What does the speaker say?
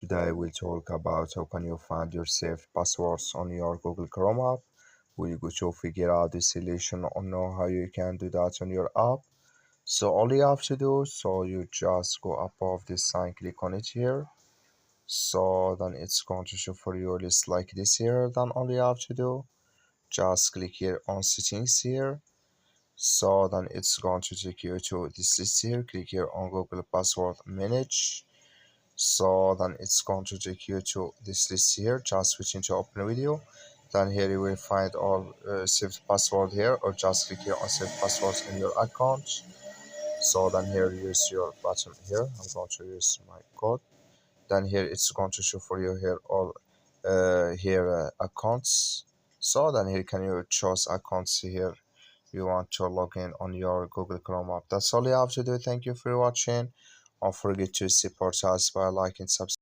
Today we'll talk about how can you find your saved passwords on your Google Chrome app. We're going to figure out the solution or know how you can do that on your app. So all you have to do, so you just go above this sign, click on it here. So then it's going to show for you a list like this here. Then all you have to do, just click here on settings here. So then it's going to take you to this list here. Click here on Google Password Manage. So then it's going to take you to this list here. Just switch into open video. Then here you will find all saved password here, or just click here on save passwords in your account. So then here use your button here. I'm going to use my code. Then here it's going to show for you here all accounts. So then here can you choose accounts here you want to log in on your Google Chrome app. That's all you have to do. Thank you for watching. Don't forget to support us by liking, subscribe.